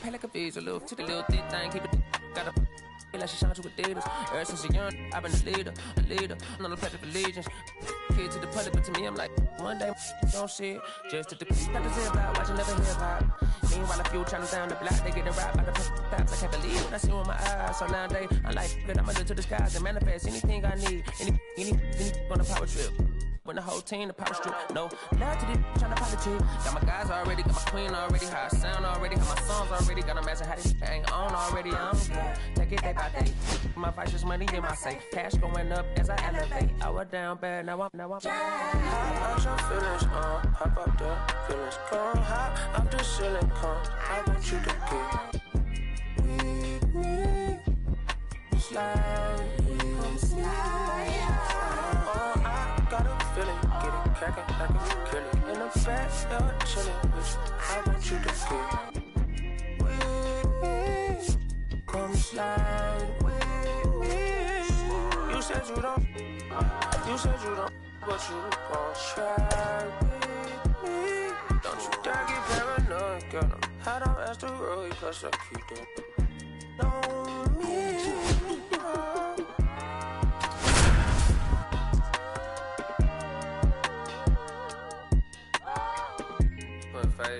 pay like a visa, little titty, little thick thing, keep it. Got a like she shine to Adidas. Ever since a young, I've been a leader. I'm not a pledge of allegiance. Kid to the public, but to me, I'm like, one day, don't see it. Just to the practice about watching never hip hop. Meanwhile, a few channels down the block, they getting robbed by the stops. I can't believe what I see with my eyes. So nowadays, I like it. I'm under to the skies and manifest anything I need. Any on a power trip. When the whole team, the power strip. No, now to the trying to politic. Got my guys already, got my queen already, how I sound already, got my songs already, got them asking how this ain't on already. I'm good. Take it day by day. My vice is money in my safe. Cash going up as I elevate. I was down bad, now I'm hot out your feelings, hop up the feelings, come hot up the ceiling, come. I want you to get with me, slide, come slide. I got a feeling, get it cracking like a kill it. In the backyard, chilling with you. I want you to get with me, come slide with me. You said you don't, but you gon' try with me. Don't you dare get paranoid, girl. I'm hot on asteroid, plus I keep them. Know me.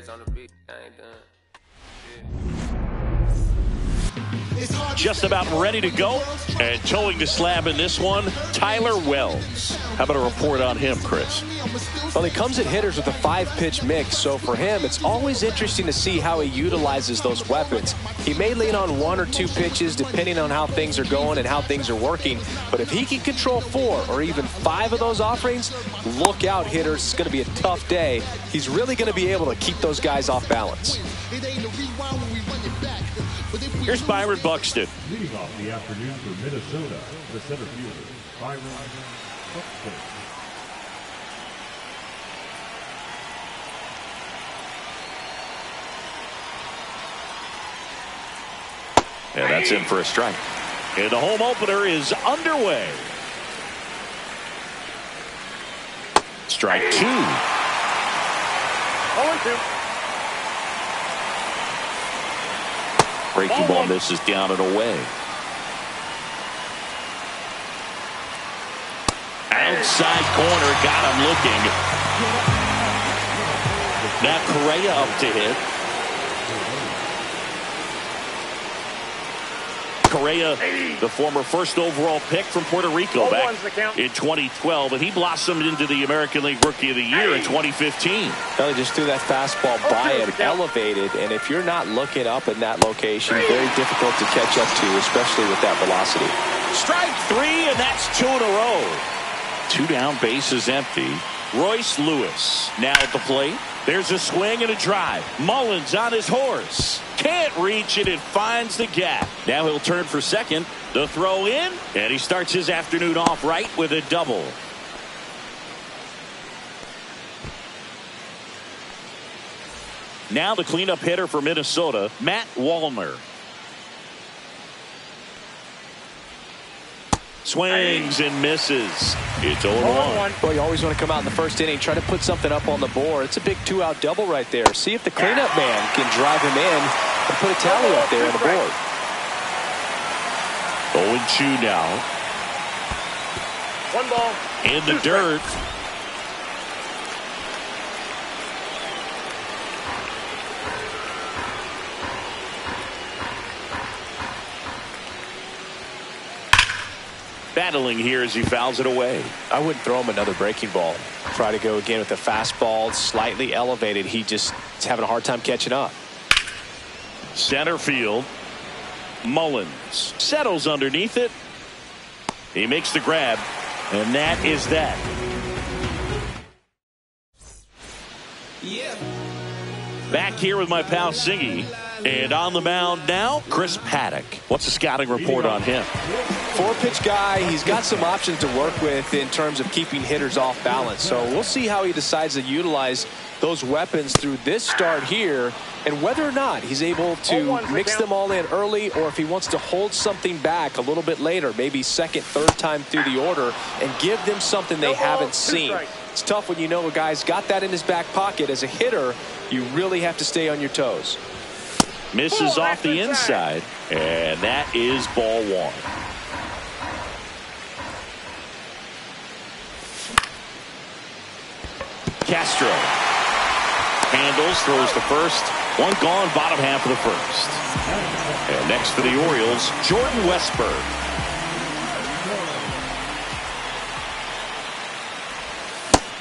On the beat, I ain't done. Just about ready to go and towing the slab in this one, Tyler Wells. How about a report on him, Chris? Well, he comes at hitters with a 5-pitch mix, so for him, it's always interesting to see how he utilizes those weapons. He may lean on 1 or 2 pitches depending on how things are going and how things are working, but if he can control 4 or even 5 of those offerings, look out, hitters. It's going to be a tough day. He's really going to be able to keep those guys off balance. Here's Byron Buxton. Leading off the afternoon for Minnesota, the center fielder, Byron Buxton. And that's in for a strike. And the home opener is underway. Strike 2. 0-2. Breaking ball misses down and away. Outside corner, got him looking. Now Correa up to hit. Correa, the former first overall pick from Puerto Rico back in 2012, and he blossomed into the American League Rookie of the Year in 2015. Well, he just threw that fastball by him, elevated, and if you're not looking up in that location, very difficult to catch up to, especially with that velocity. Strike 3, and that's 2 in a row. 2 down, bases empty. Royce Lewis now at the plate. There's a swing and a drive. Mullins on his horse. Can't reach it. It finds the gap. Now he'll turn for second. The throw in. And he starts his afternoon off right with a double. Now the cleanup hitter for Minnesota, Matt Wallner. Swings and misses. It's 0-1. Well, you always want to come out in the first inning, try to put something up on the board. It's a big 2-out double right there. See if the cleanup man can drive him in and put a tally up there on the board. 0-2 now. 1 ball. In the dirt. Battling here as he fouls it away. I wouldn't throw him another breaking ball. Try to go again with the fastball, slightly elevated. He just is having a hard time catching up. Center field. Mullins settles underneath it. He makes the grab, and that is that. Yeah. Back here with my pal Singy. And on the mound now, Chris Paddock. What's the scouting report on him? 4-pitch guy. He's got some options to work with in terms of keeping hitters off balance. So we'll see how he decides to utilize those weapons through this start here, and whether or not he's able to mix them all in early, or if he wants to hold something back a little bit later, maybe second, third time through the order, and give them something they haven't seen. It's tough when you know a guy's got that in his back pocket. As a hitter, you really have to stay on your toes. Misses off the inside, and that is ball one. Castro handles, throws to first. One gone, bottom half of the first. And next for the Orioles, Jordan Westburg.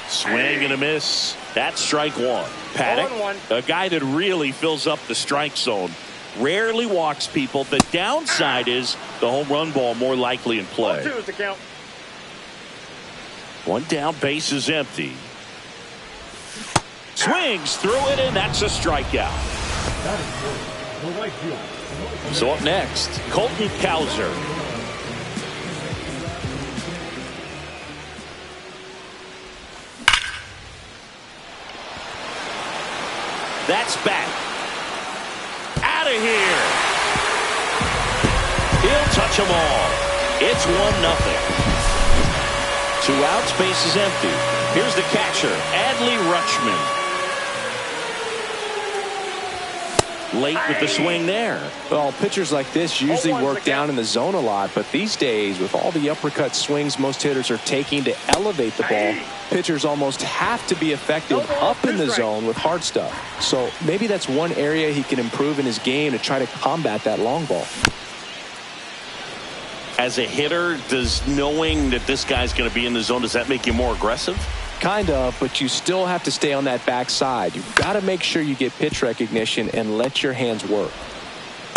Swing and a miss. That's strike one. Paddock, a guy that really fills up the strike zone, rarely walks people. The downside is the home run ball more likely in play. 2 is the count. One down, base is empty. Swings through it, and that's a strikeout. So up next, Colton Cowser. That's back. Out of here. He'll touch them all. It's 1-0. 2 outs, base is empty. Here's the catcher, Adley Rutschman. Late with the swing there. Well, pitchers like this usually work down in the zone a lot, but these days, with all the uppercut swings most hitters are taking to elevate the ball, pitchers almost have to be effective up in the zone with hard stuff. So maybe that's one area he can improve in his game to try to combat that long ball. As a hitter, does knowing that this guy's going to be in the zone, does that make you more aggressive? Kind of, but you still have to stay on that backside. You've got to make sure you get pitch recognition and let your hands work.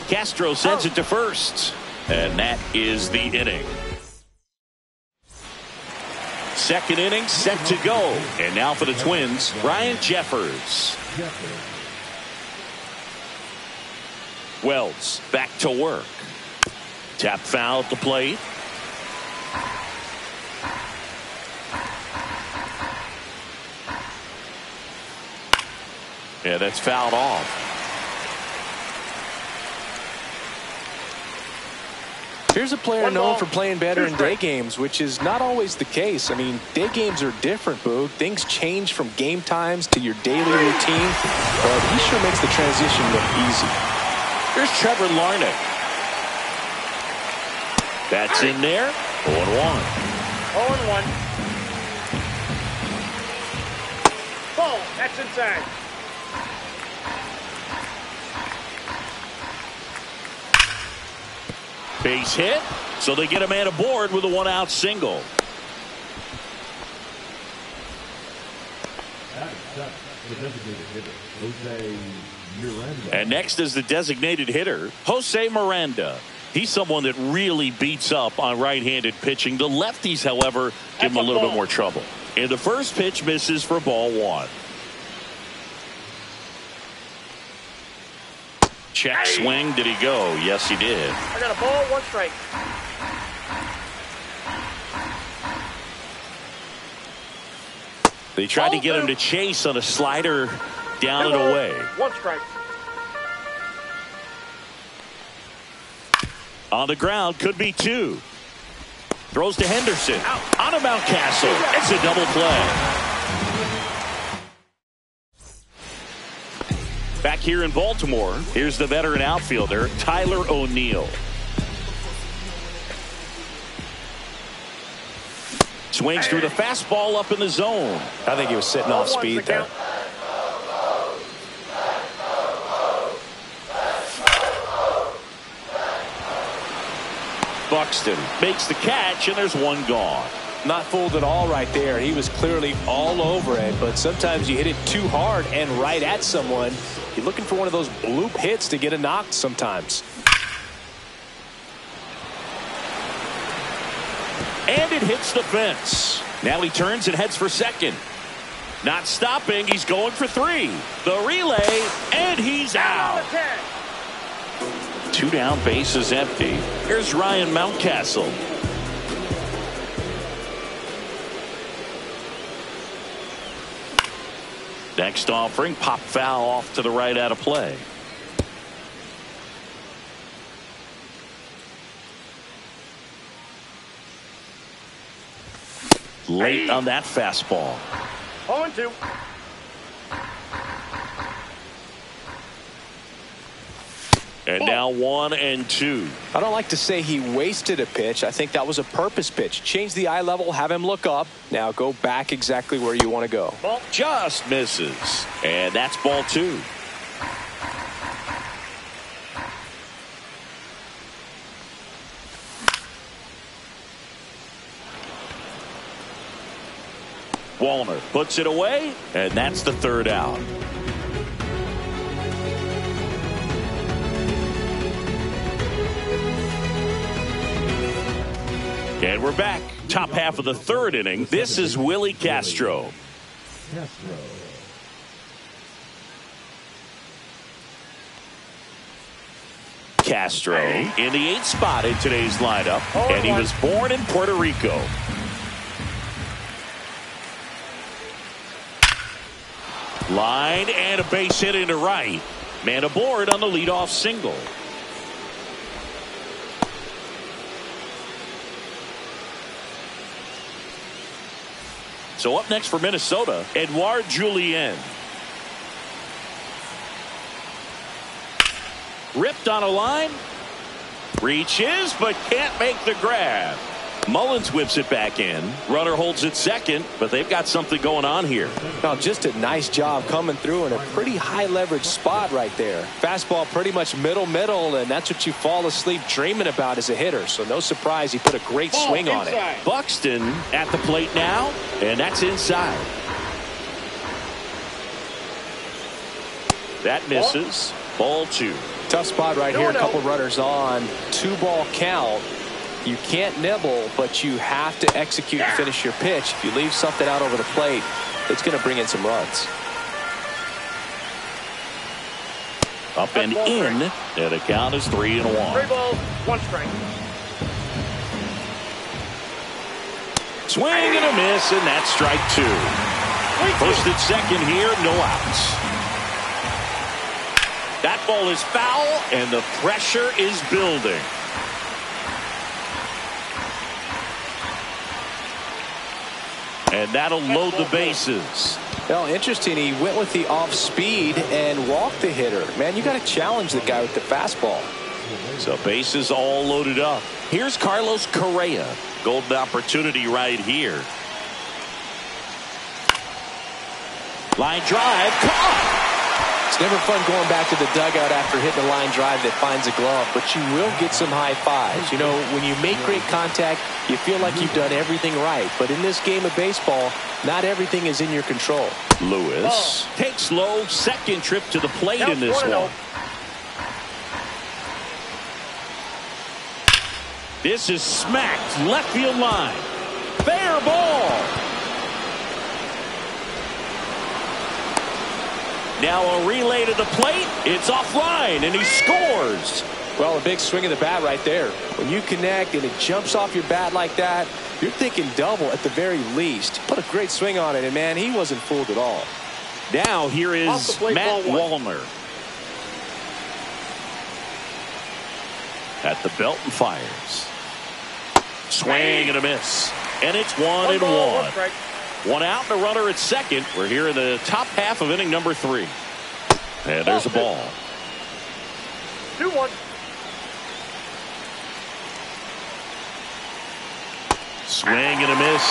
Castro sends it to first, and that is the inning. Second inning set to go, and now for the Twins, Ryan Jeffers. Wells back to work. Tap foul at the plate. Yeah, that's fouled off. Here's a player known for playing better in day games, which is not always the case. I mean, day games are different, Boog. Things change from game times to your daily routine, but he sure makes the transition look easy. Here's Trevor Larnach. That's in there. 0-1. 0-1. Ball. That's inside. Base hit, so they get a man aboard with a 1-out single. And next is the designated hitter, Jose Miranda. He's someone that really beats up on right-handed pitching. The lefties, however, give him a little bit more trouble. And the first pitch misses for ball one. Check swing. Did he go? Yes, he did. I got a ball, 1 strike. They tried to get him to chase on a slider down and away. 1 strike. On the ground, could be 2. Throws to Henderson. On to Mountcastle. It's a double play. Back here in Baltimore, here's the veteran outfielder, Tyler O'Neill. Swings through the fastball up in the zone. I think he was sitting off speed there. Buxton makes the catch, and there's 1 gone. Not fooled at all right there. He was clearly all over it, but sometimes you hit it too hard and right at someone. You're looking for one of those bloop hits to get a knock sometimes. And it hits the fence. Now he turns and heads for second. Not stopping. He's going for 3. The relay, and he's out. 2 down, base is empty. Here's Ryan Mountcastle. Next offering, pop foul off to the right out of play. Late on that fastball. 0-2. And now 1-2. I don't like to say he wasted a pitch. I think that was a purpose pitch. Change the eye level, have him look up. Now go back exactly where you want to go. Ball. Just misses. And that's ball 2. Wallner puts it away, and that's the 3rd out. And we're back. Top half of the 3rd inning. This is Willie Castro. Castro in the 8th spot in today's lineup, and he was born in Puerto Rico. Line and a base hit into right. Man aboard on the leadoff single. So up next for Minnesota, Edouard Julien. Ripped on a line. Reaches, but can't make the grab. Mullins whips it back in. Runner holds it second, but they've got something going on here. Now, just a nice job coming through in a pretty high leverage spot right there. Fastball pretty much middle, and that's what you fall asleep dreaming about as a hitter. So no surprise he put a great swing on it. Buxton at the plate now, and that's inside. That misses. Ball 2. Tough spot right here. A couple runners on. 2-ball count. You can't nibble, but you have to execute and finish your pitch. If you leave something out over the plate, it's going to bring in some runs. Up and in, and the count is 3-1. 3 balls, 1 strike. Swing and a miss, and that's strike 2. First and second here, no outs. That ball is foul, and the pressure is building. And that'll load the bases. Well, interesting. He went with the off speed and walked the hitter. Man, you got to challenge the guy with the fastball. So bases all loaded up. Here's Carlos Correa. Golden opportunity right here. Line drive. Caught. It's never fun going back to the dugout after hitting a line drive that finds a glove, but you will get some high fives. You know, when you make great contact, you feel like you've done everything right. But in this game of baseball, not everything is in your control. Lewis takes low, second trip to the plate in this one. This is smacked left field line. Fair ball. Now a relay to the plate. It's offline, and he scores. Well, a big swing of the bat right there. When you connect and it jumps off your bat like that, you're thinking double at the very least. Put a great swing on it, and man, he wasn't fooled at all. Now here is Matt Wallner. At the belt and fires. Swing and a miss. And it's 1-1. 1 out and a runner at second. We're here in the top half of inning number 3. And there's a ball. 2-1. Swing and a miss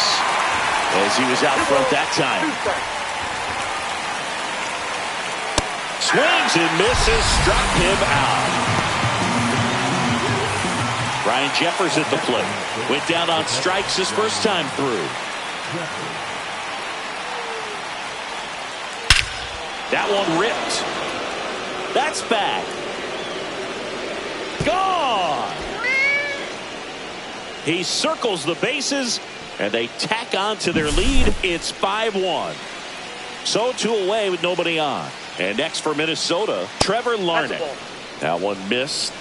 as he was out front that time. Swings and misses, struck him out. Ryan Jeffers at the plate. Went down on strikes his first time through. That one ripped. That's back. Gone. He circles the bases, and they tack on to their lead. It's 5-1. So 2 away with nobody on. And next for Minnesota, Trevor Larnach. That one missed.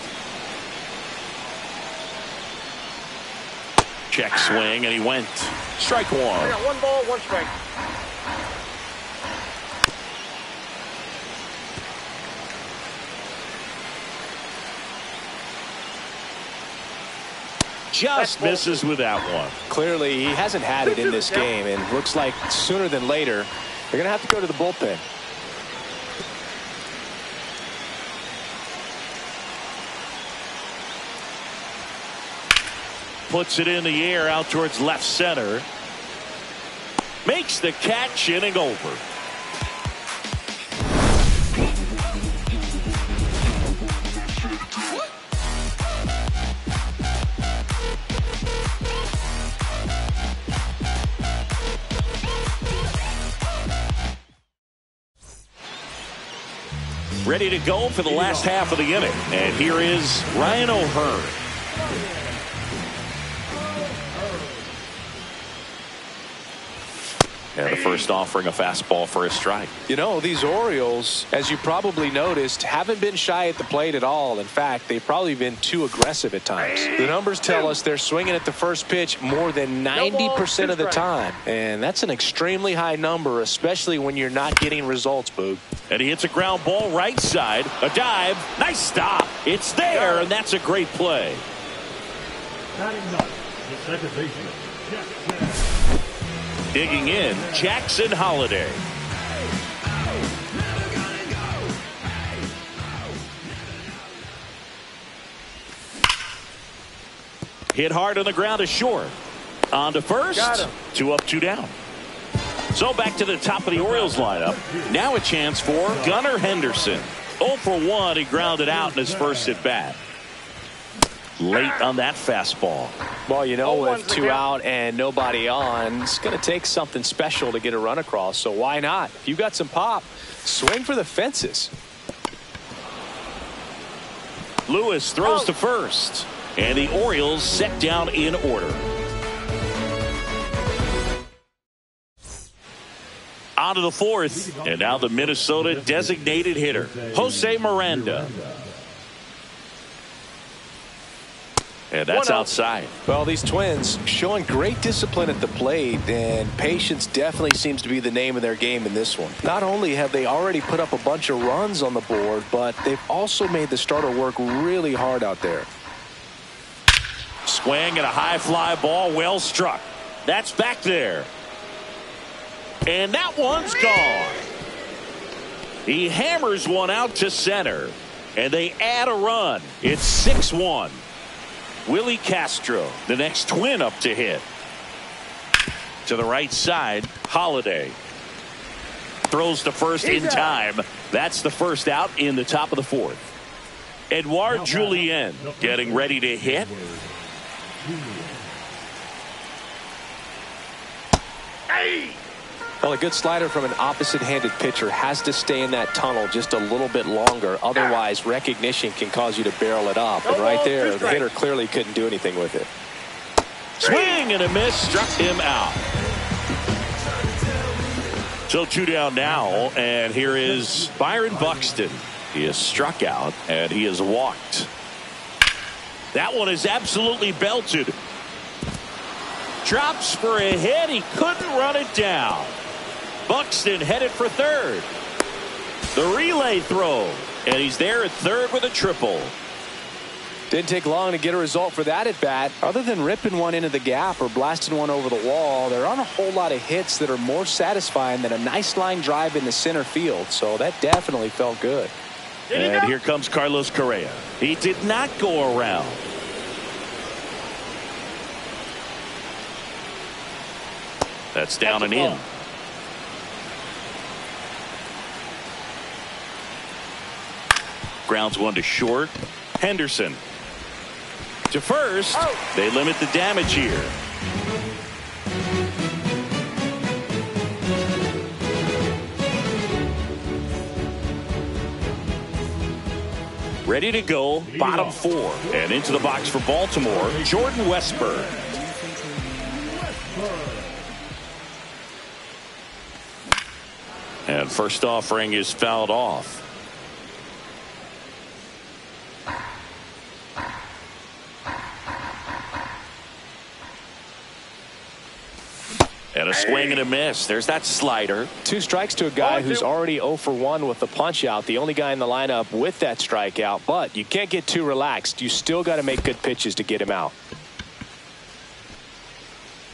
Check swing, and he went. Strike 1. I got 1 ball, 1 strike. Just misses with that one. Clearly, he hasn't had it in this game, and looks like sooner than later, they're going to have to go to the bullpen. puts it in the air out towards left center. Makes the catch, inning over. Ready to go for the last half of the inning. And here is Ryan O'Hearn. And the first offering a fastball for a strike. You know, these Orioles, as you probably noticed, haven't been shy at the plate at all. In fact, they've probably been too aggressive at times. The numbers tell us they're swinging at the first pitch more than 90% of the time. And that's an extremely high number, especially when you're not getting results, Boog. And he hits a ground ball right side. A dive. Nice stop. It's there, and that's a great play. Batting up, the second baseman, Jackson. Digging in, Jackson Holliday. Hit hard on the ground to short. On to first. 2 up, 2 down. So back to the top of the Orioles lineup. Now a chance for Gunnar Henderson. 0 for 1. He grounded out in his first at bat. Late on that fastball. Well, you know, with 2 out and nobody on, it's going to take something special to get a run across. So why not? If you got some pop, swing for the fences. Lewis throws to first. And the Orioles set down in order. On to the fourth. And now the Minnesota designated hitter, Jose Miranda. And that's outside. Well, these Twins showing great discipline at the plate, and patience definitely seems to be the name of their game in this one. Not only have they already put up a bunch of runs on the board, but they've also made the starter work really hard out there. Swing and a high fly ball, well struck. That's back there. And that one's gone. He hammers one out to center, and they add a run. It's 6-1. Willie Castro, the next Twin up to hit. To the right side, Holliday. Throws to first in time. That's the first out in the top of the fourth. Edouard Julien getting ready to hit. Well, a good slider from an opposite-handed pitcher has to stay in that tunnel just a little bit longer. Otherwise, recognition can cause you to barrel it up. And right there, the hitter clearly couldn't do anything with it. Swing and a miss, struck him out. So 2 down now, and here is Byron Buxton. He is struck out, and he is walked. That one is absolutely belted. Drops for a hit. He couldn't run it down. Buxton headed for third. The relay throw, and he's there at third with a triple. Didn't take long to get a result for that at bat. Other than ripping one into the gap or blasting one over the wall, there aren't a whole lot of hits that are more satisfying than a nice line drive into center field. So that definitely felt good. And here comes Carlos Correa. He did not go around. That's down and in. Grounds one to short. Henderson to first. They limit the damage here. Ready to go, bottom 4. And into the box for Baltimore, Jordan Westburg. And first offering is fouled off. And a swing and a miss. There's that slider. 2 strikes to a guy who's already 0 for 1 with the punch out. The only guy in the lineup with that strikeout. But you can't get too relaxed. You still got to make good pitches to get him out.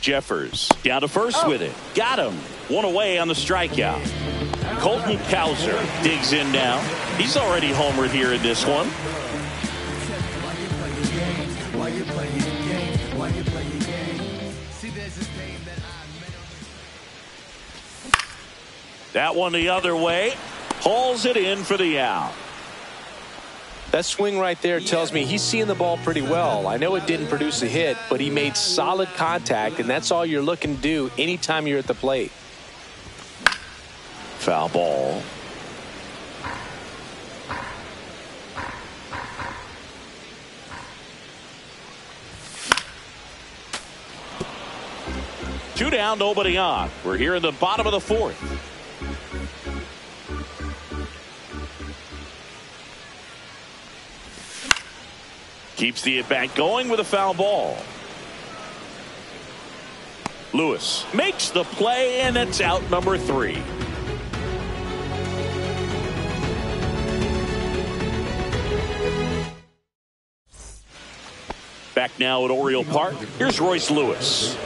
Jeffers down to first with it. Got him. 1 away on the strikeout. Colton Cowser digs in now. He's already homered here in this one. That one the other way. Hauls it in for the out. That swing right there tells me he's seeing the ball pretty well. I know it didn't produce a hit, but he made solid contact, and that's all you're looking to do anytime you're at the plate. Foul ball. Two down, nobody on. We're here in the bottom of the fourth. Keeps the at-bat going with a foul ball. Lewis makes the play, and it's out number 3. Back now at Oriole Park. Here's Royce Lewis.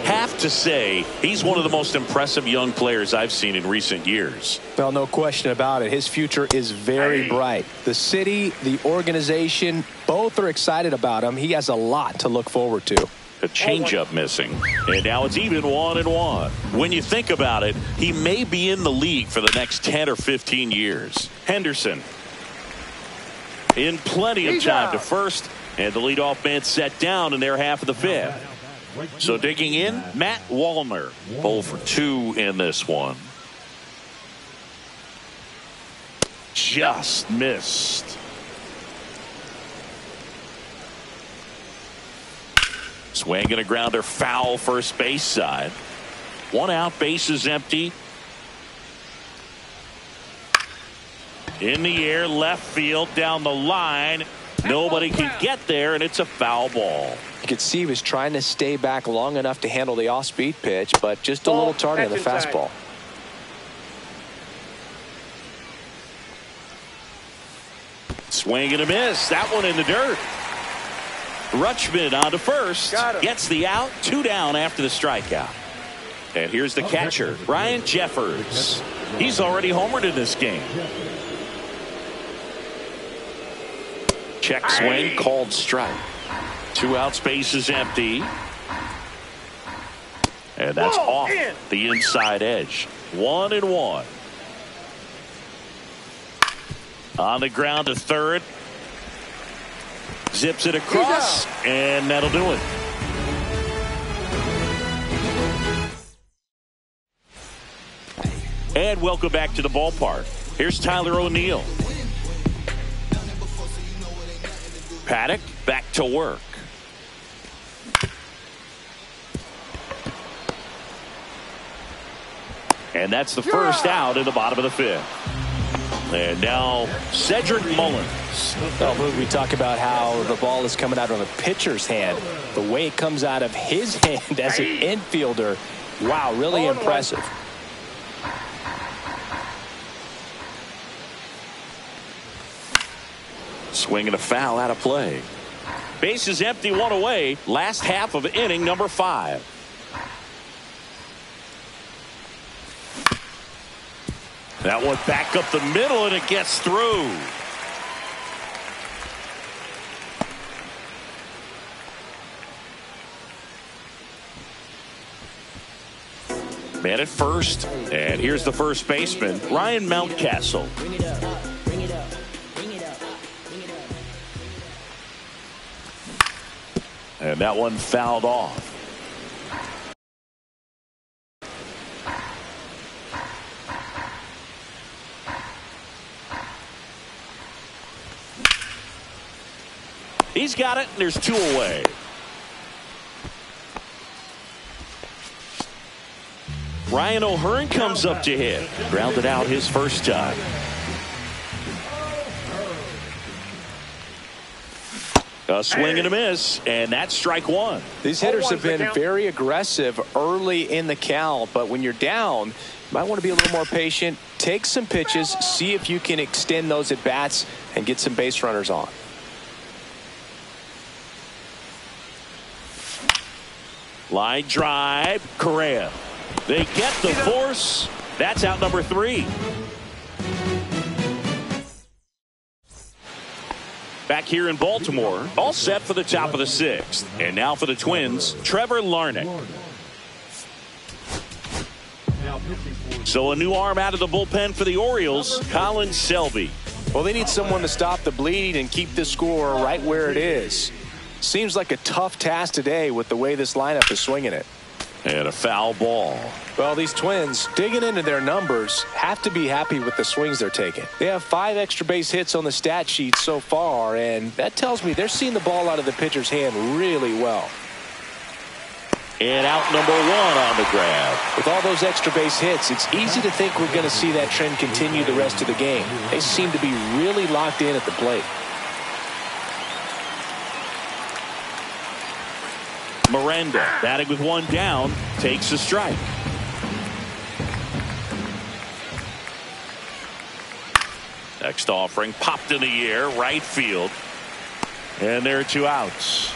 Have to say he's one of the most impressive young players I've seen in recent years. Well, no question about it. His future is very bright. The city, the organization, both are excited about him. He has a lot to look forward to. A changeup missing, and now it's even 1-1. When you think about it, he may be in the league for the next 10 or 15 years. Henderson in plenty of time to first, and the leadoff man set down in their half of the 5th. So digging in, Matt Wallner, 0 for 2 in this one. Just missed. Swing and a grounder, foul first base side. 1 out, bases empty. In the air, left field, down the line. Nobody can get there, and it's a foul ball. You could see he was trying to stay back long enough to handle the off-speed pitch, but just a little tardy on the fastball. Swing and a miss. That one in the dirt. Rutschman on to first. Gets the out. 2 down after the strikeout. And here's the catcher, Ryan Jeffers. He's already homered in this game. Check swing, called strike. 2 outs, base is empty. And that's off the inside edge. 1-1. On the ground to third. Zips it across, and that'll do it. And welcome back to the ballpark. Here's Tyler O'Neill. Paddock back to work. And that's the first out in the bottom of the 5th. And now Cedric Mullins. Well, we talk about how the ball is coming out of a pitcher's hand. The way it comes out of his hand as an infielder, wow, really impressive. Swing and a foul out of play. Base is empty, 1 away. Last half of inning number 5. That one back up the middle, and it gets through. Man at first, and here's the first baseman, Ryan Mountcastle. And that one fouled off. He's got it, and there's 2 away. Ryan O'Hearn comes up to hit. Grounded out his first time. A swing and a miss, and that's strike 1. These hitters have been very aggressive early in the count, but when you're down, you might want to be a little more patient. Take some pitches, see if you can extend those at bats and get some base runners on. Line drive, Correa. They get the force. That's out number 3. Back here in Baltimore, all set for the top of the 6th. And now for the Twins, Trevor Larnach. So a new arm out of the bullpen for the Orioles, Colin Selby. Well, they need someone to stop the bleeding and keep the score right where it is. Seems like a tough task today with the way this lineup is swinging it. And a foul ball. Well, these Twins, digging into their numbers, have to be happy with the swings they're taking. They have 5 extra base hits on the stat sheet so far, and that tells me they're seeing the ball out of the pitcher's hand really well. And out number 1 on the grab. With all those extra base hits, it's easy to think we're going to see that trend continue the rest of the game. They seem to be really locked in at the plate. Miranda, batting with 1 down, takes a strike. Next offering popped in the air, right field. And there are 2 outs.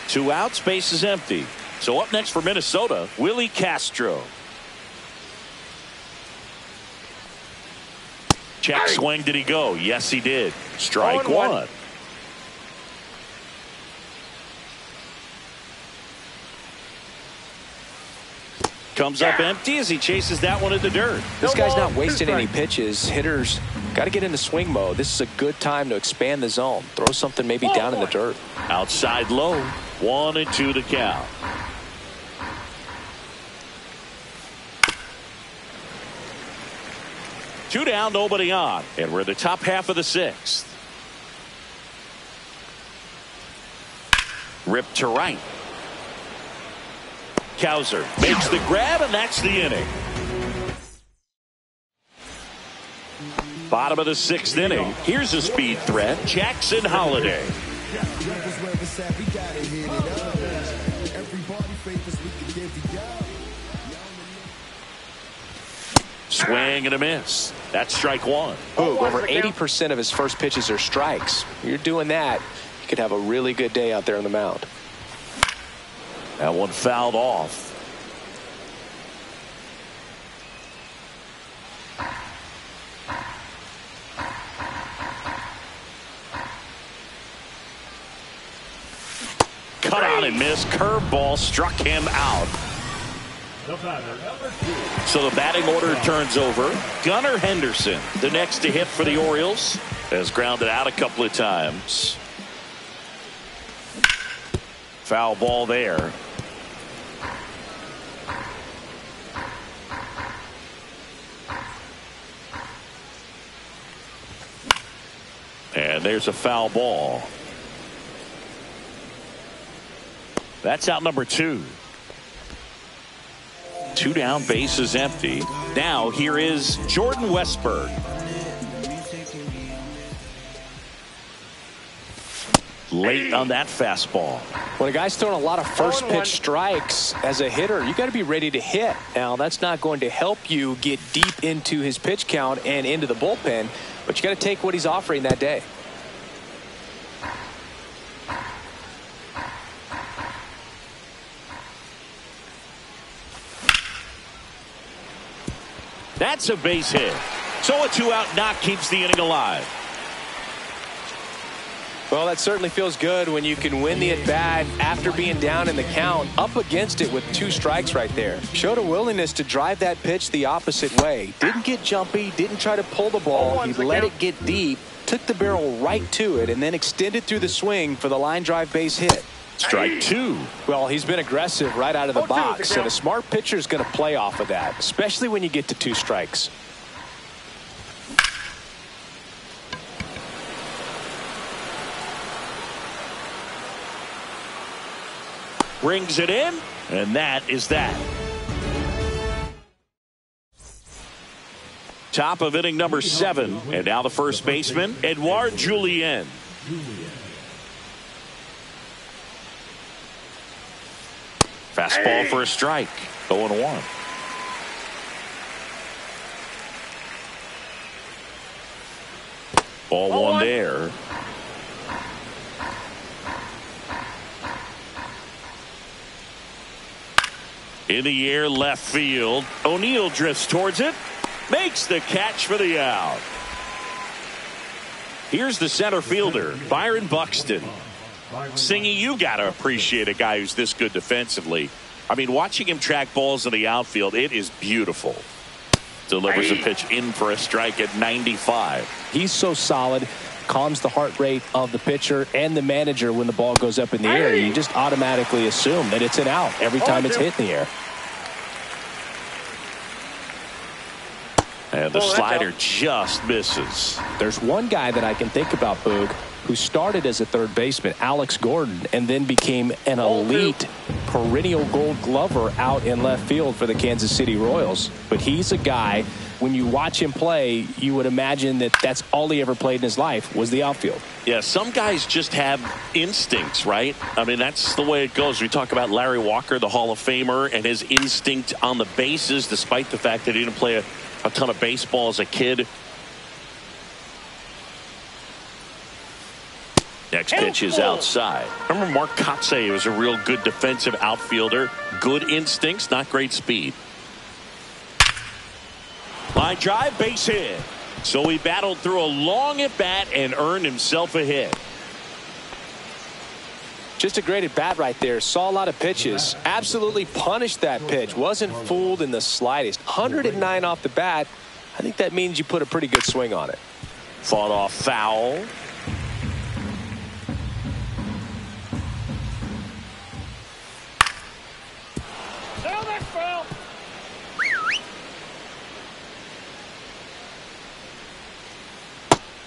2 outs, base is empty. So up next for Minnesota, Willie Castro. Check swing, did he go? Yes, he did. Strike 1. Comes up empty as he chases that one in the dirt. This guy's not wasting any pitches. Hitters got to get into swing mode. This is a good time to expand the zone. Throw something maybe down in the dirt. Outside low. 1-2 to count. Two down, nobody on. And we're in the top half of the 6th. Ripped to right. Cowser makes the grab, and that's the inning. Bottom of the 6th inning. Here's a speed threat, Jackson Holliday. Swing and a miss. That's strike 1. Over 80% of his first pitches are strikes. You're doing that, you could have a really good day out there on the mound. That one fouled off. Cut on and missed. Curveball struck him out. So the batting order turns over. Gunnar Henderson, the next to hit for the Orioles, has grounded out a couple of times. Foul ball there. And there's a foul ball. That's out number 2. 2 down, base is empty. Now here is Jordan Westburg. Late on that fastball. When a guy's throwing a lot of first pitch strikes as a hitter, you got to be ready to hit. Now that's not going to help you get deep into his pitch count and into the bullpen, but you got to take what he's offering that day. That's a base hit. So a 2-out knock keeps the inning alive. Well, that certainly feels good when you can win the at-bat after being down in the count, up against it with 2 strikes right there. Showed a willingness to drive that pitch the opposite way. Didn't get jumpy, didn't try to pull the ball. He let it get deep, took the barrel right to it, and then extended through the swing for the line drive base hit. Strike 2. Well, he's been aggressive right out of the box, and a smart pitcher is going to play off of that, especially when you get to 2 strikes. Brings it in, and that is that. Top of inning number 7, and now the first baseman, Edouard Julien. Fastball for a strike. 0-1. Ball 1 there. In the air, left field. O'Neill drifts towards it. Makes the catch for the out. Here's the center fielder, Byron Buxton. Singy, you got to appreciate a guy who's this good defensively. I mean, watching him track balls in the outfield, it is beautiful. Delivers a pitch in for a strike at 95. He's so solid, calms the heart rate of the pitcher and the manager when the ball goes up in the air. You just automatically assume that it's an out every time it's hit in the air. And the slider just misses. There's one guy that I can think about, Boog, who started as a third baseman, Alex Gordon, and then became an elite perennial Gold Glover out in left field for the Kansas City Royals. But he's a guy, when you watch him play, you would imagine that that's all he ever played in his life was the outfield. Yeah, some guys just have instincts, right? I mean, that's the way it goes. We talk about Larry Walker, the Hall of Famer, and his instinct on the bases, despite the fact that he didn't play a ton of baseball as a kid. Next pitch is outside. Remember Mark Kotsay was a real good defensive outfielder. Good instincts, not great speed. Line drive, base hit. So he battled through a long at bat and earned himself a hit. Just a great at bat right there. Saw a lot of pitches. Absolutely punished that pitch. Wasn't fooled in the slightest. 109 off the bat. I think that means you put a pretty good swing on it. Fought off foul.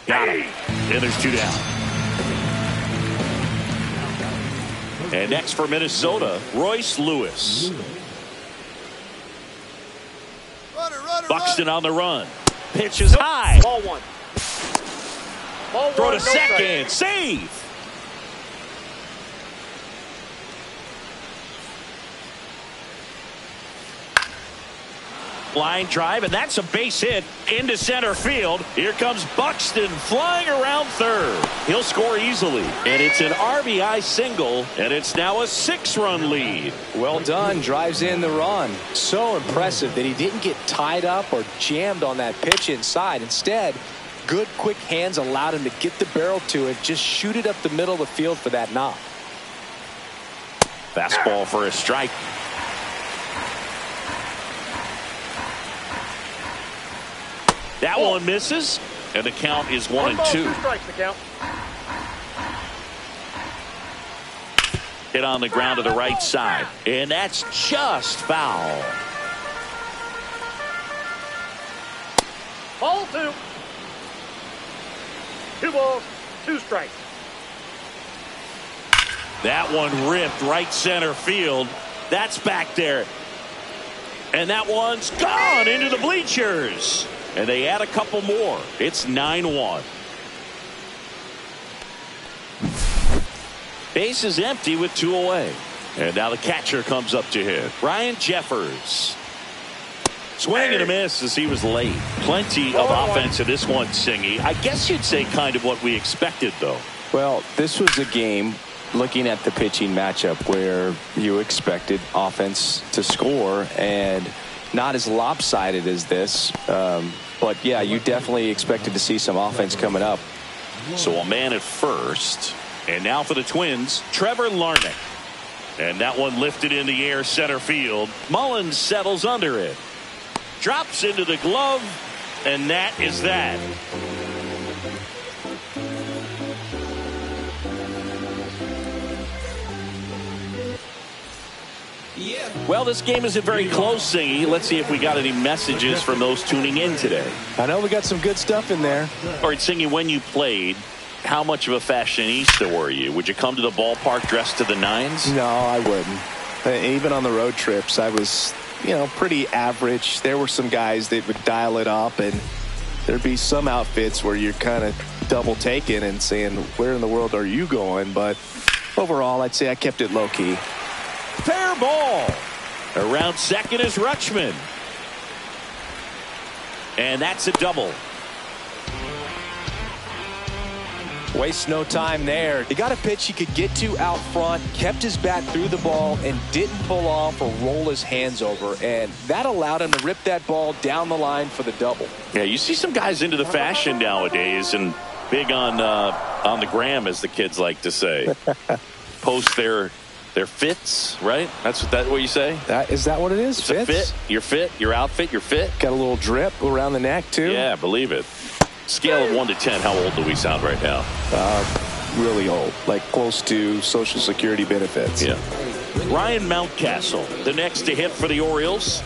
Got him. And there's 2 down. And next for Minnesota, Royce Lewis. Buxton on the run. Pitch is high. Ball one. Throw to second. Save. Line drive, and that's a base hit into center field. Here comes Buxton flying around third. He'll score easily, and it's an RBI single, and it's now a 6-run lead. Well done. Drives in the run. So impressive that he didn't get tied up or jammed on that pitch inside. Instead, good quick hands allowed him to get the barrel to it, just shoot it up the middle of the field for that knock. Fastball for a strike. That one misses, and the count is 1-2. 2 strikes, the count. Hit on the ground to the right side, and that's just foul. Ball 2. 2 balls, 2 strikes. That one ripped right center field. That's back there. And that one's gone into the bleachers. And they add a couple more. It's 9-1. Base is empty with 2 away. And now the catcher comes up to hit. Ryan Jeffers. Swing and a miss as he was late. Plenty of offense in this one, Singy. I guess you'd say kind of what we expected, though. Well, this was a game, looking at the pitching matchup, where you expected offense to score, and not as lopsided as this. But yeah, you definitely expected to see some offense coming up. So a man at first. And now for the Twins, Trevor Larnach. And that one lifted in the air center field. Mullins settles under it. Drops into the glove. And that is that. Well, this game isn't very close, Singy. Let's see if we got any messages from those tuning in today. I know we got some good stuff in there. All right, Singy, when you played, how much of a fashionista were you? Would you come to the ballpark dressed to the nines? No, I wouldn't. Even on the road trips, I was, pretty average. There were some guys that would dial it up, and there'd be some outfits where you're kind of double taking and saying, where in the world are you going? But overall, I'd say I kept it low key. Fair ball. Around second is Rutschman. And that's a double. Waste no time there. He got a pitch he could get to out front, kept his bat through the ball, and didn't pull off or roll his hands over. And that allowed him to rip that ball down the line for the double. Yeah, you see some guys into the fashion nowadays, and Big on the gram, as the kids like to say. Post their fits, right? That's what you say? Is that what it is? It's a fit. Your fit, your outfit, your fit. Got a little drip around the neck, too. Yeah, believe it. Scale of 1 to 10, how old do we sound right now? Really old, like close to Social Security benefits. Yeah. Ryan Mountcastle, the next to hit for the Orioles.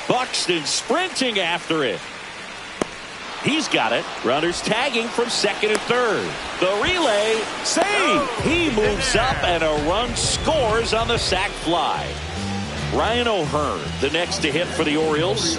Buxton sprinting after it. He's got it. Runners tagging from second and third. The relay, save. He moves up and a run scores on the sac fly. Ryan O'Hearn, the next to hit for the Orioles.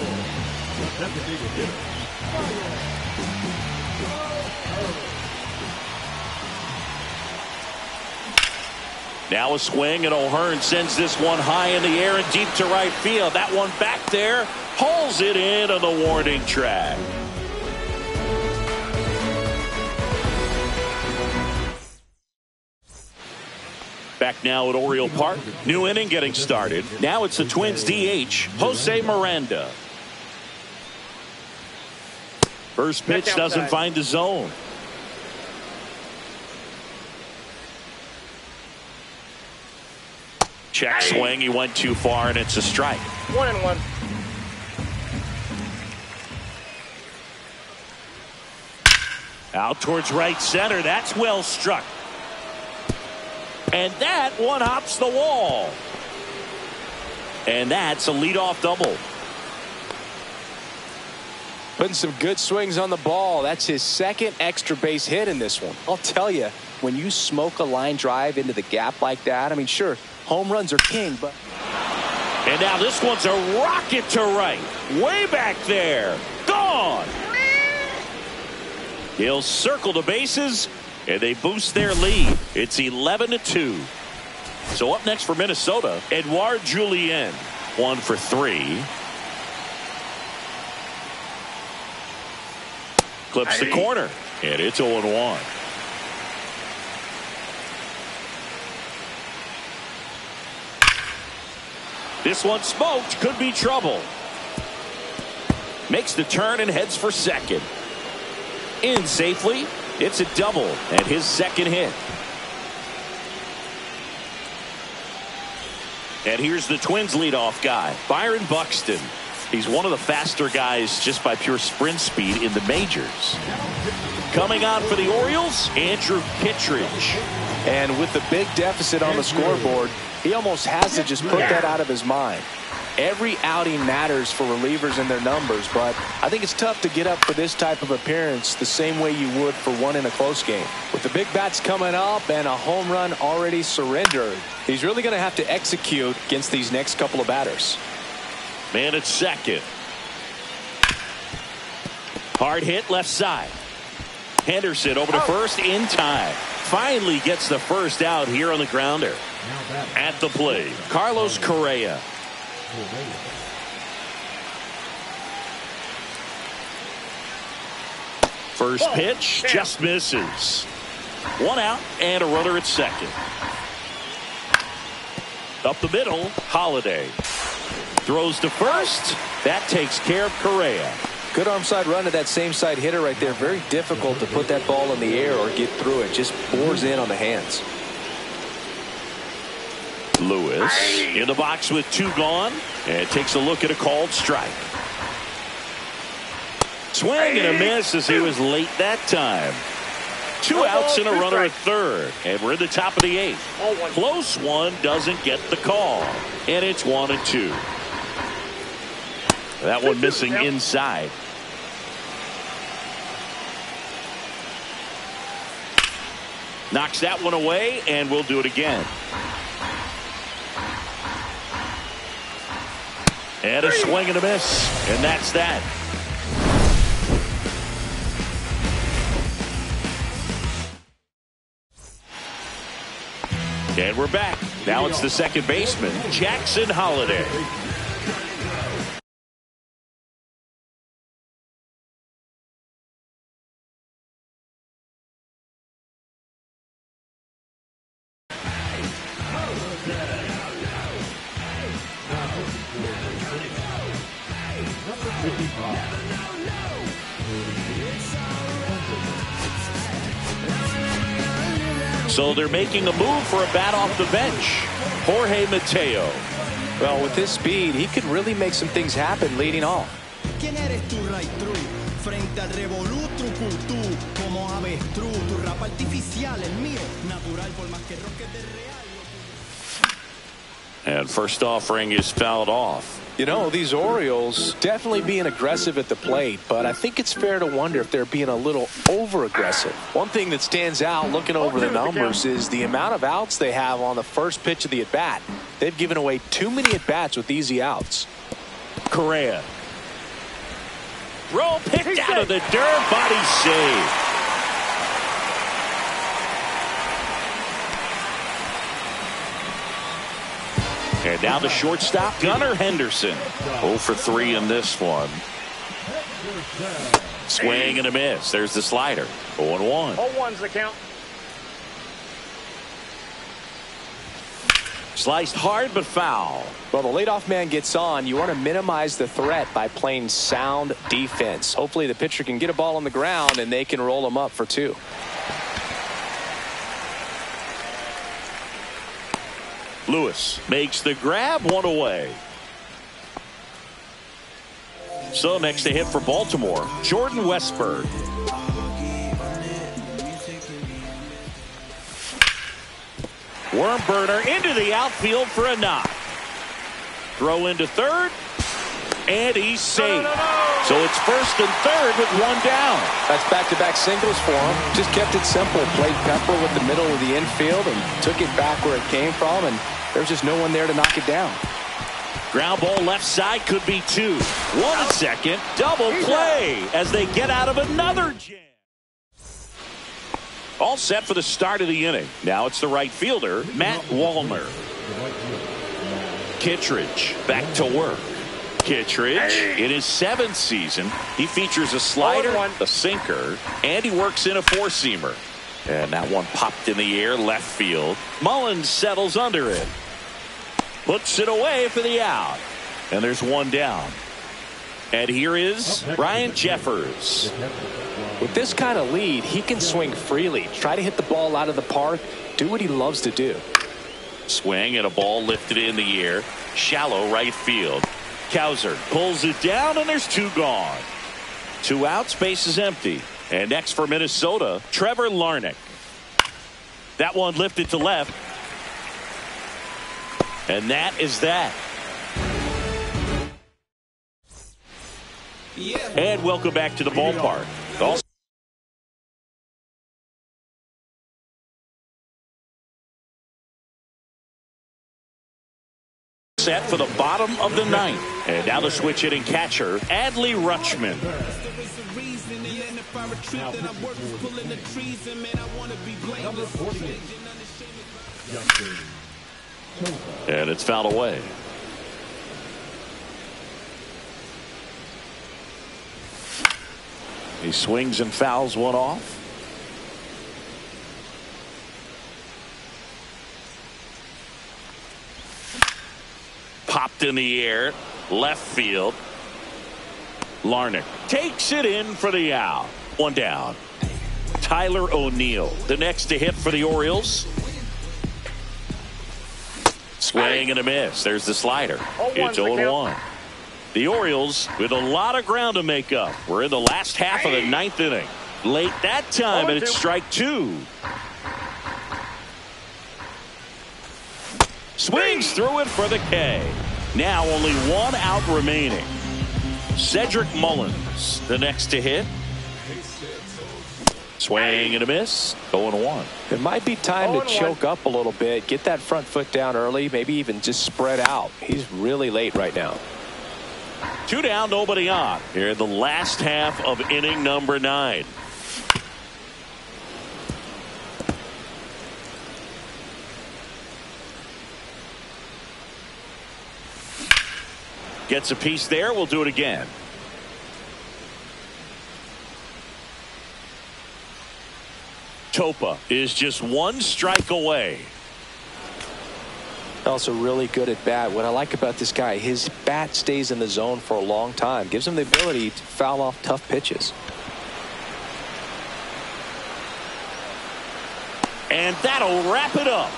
Now a swing, and O'Hearn sends this one high in the air and deep to right field. That one back there hauls it in on the warning track. Back now at Oriole Park. New inning getting started. Now it's the Twins DH, Jose Miranda. First pitch doesn't find the zone. Check swing. He went too far, and it's a strike. 1-1. Out towards right center. That's well struck. And that one hops the wall. And that's a leadoff double. Putting some good swings on the ball. That's his second extra base hit in this one. I'll tell you, when you smoke a line drive into the gap like that, I mean, sure, home runs are king, but... And now this one's a rocket to right. Way back there. Gone. He'll circle the bases, and they boost their lead. It's 11-2. So up next for Minnesota, Edouard Julien. 1 for 3. Clips the corner, and it's 0-1. This one smoked, could be trouble. Makes the turn and heads for second. In safely. It's a double and his second hit. And here's the Twins leadoff guy, Byron Buxton. He's one of the faster guys just by pure sprint speed in the majors. Coming on for the Orioles, Andrew Kittredge. And with the big deficit on the scoreboard, he almost has to just put that out of his mind. Every outing matters for relievers and their numbers, but I think it's tough to get up for this type of appearance the same way you would for one in a close game. With the big bats coming up and a home run already surrendered, he's really going to have to execute against these next couple of batters. Man at second. Hard hit left side. Henderson over to first in time. Finally gets the first out here on the grounder. At the plate, Carlos Correa. First pitch just misses. 1 out and a runner at second. Up the middle, Holiday. Throws to first. That takes care of Correa. Good arm side run to that same side hitter right there. Very difficult to put that ball in the air or get through it. Just bores in on the hands. Lewis in the box with 2 gone and takes a look at a called strike. Swing and a miss as he was late that time. 2 outs and a runner at third, and we're in the top of the 8th. Close one doesn't get the call, and it's 1-2. That one missing inside. Knocks that one away, and we'll do it again. And a swing and a miss. And that's that. And we're back. Now it's the second baseman, Jackson Holiday. So they're making a move for a bat off the bench. Jorge Mateo. Well, with his speed, he could really make some things happen leading off. ¿Quién eres tú, right through? Frente al revolú, trucutú, como avestruz, tu rap artificial, el mío, natural, por más que roques de real. And first offering is fouled off. You know, these Orioles definitely being aggressive at the plate, but I think it's fair to wonder if they're being a little over-aggressive. One thing that stands out looking over the numbers is the amount of outs they have on the first pitch of the at-bat. They've given away too many at-bats with easy outs. Correa. Throw picked out of the dirt, body save. And now the shortstop, Gunnar Henderson. 0 for 3 in this one. Swing and a miss. There's the slider. 0-1. 0-1's the count. Sliced hard but foul. Well, the leadoff man gets on. You want to minimize the threat by playing sound defense. Hopefully the pitcher can get a ball on the ground and they can roll him up for 2. Lewis makes the grab, 1 away. So next to hit for Baltimore, Jordan Westburg. Worm burner into the outfield for a knock. Throw into third, and he's safe. So it's first and third with 1 down. That's back-to-back singles for him. Just kept it simple. Played Pepper with the middle of the infield and took it back where it came from, and there's just no one there to knock it down. Ground ball left side could be 2. 1 second, double play as they get out of another jam. All set for the start of the inning. Now it's the right fielder, Matt Wallner. Kittredge back to work. Kittredge in his 7th season. He features a slider, a sinker, and he works in a 4-seamer. And that one popped in the air left field. Mullins settles under it. Puts it away for the out. And there's 1 down. And here is Ryan Jeffers. With this kind of lead, he can swing freely. Try to hit the ball out of the park. Do what he loves to do. Swing and a ball lifted in the air. Shallow right field. Cowser pulls it down, and there's 2 gone. 2 outs, base is empty. And next for Minnesota, Trevor Larnach. That one lifted to left. And that is that. And welcome back to the ballpark. Also set for the bottom of the 9th. And now the switch hitting catcher, Adley Rutschman. And it's fouled away. He swings and fouls one off. Popped in the air, left field. Larnach takes it in for the out. 1 down. Tyler O'Neill, the next to hit for the Orioles. Swing and a miss. There's the slider. It's 0-1. The Orioles with a lot of ground to make up. We're in the last half of the 9th inning. Late that time, and it's strike 2. Swings through it for the K. Now only 1 out remaining. Cedric Mullins, the next to hit. Swing and a miss. 0-1. It might be time to choke up a little bit. Get that front foot down early. Maybe even just spread out. He's really late right now. 2 down, nobody on. Here in the last half of inning number 9. Gets a piece there. We'll do it again. Topa is just 1 strike away. Also really good at bat. What I like about this guy, his bat stays in the zone for a long time. Gives him the ability to foul off tough pitches. And that'll wrap it up.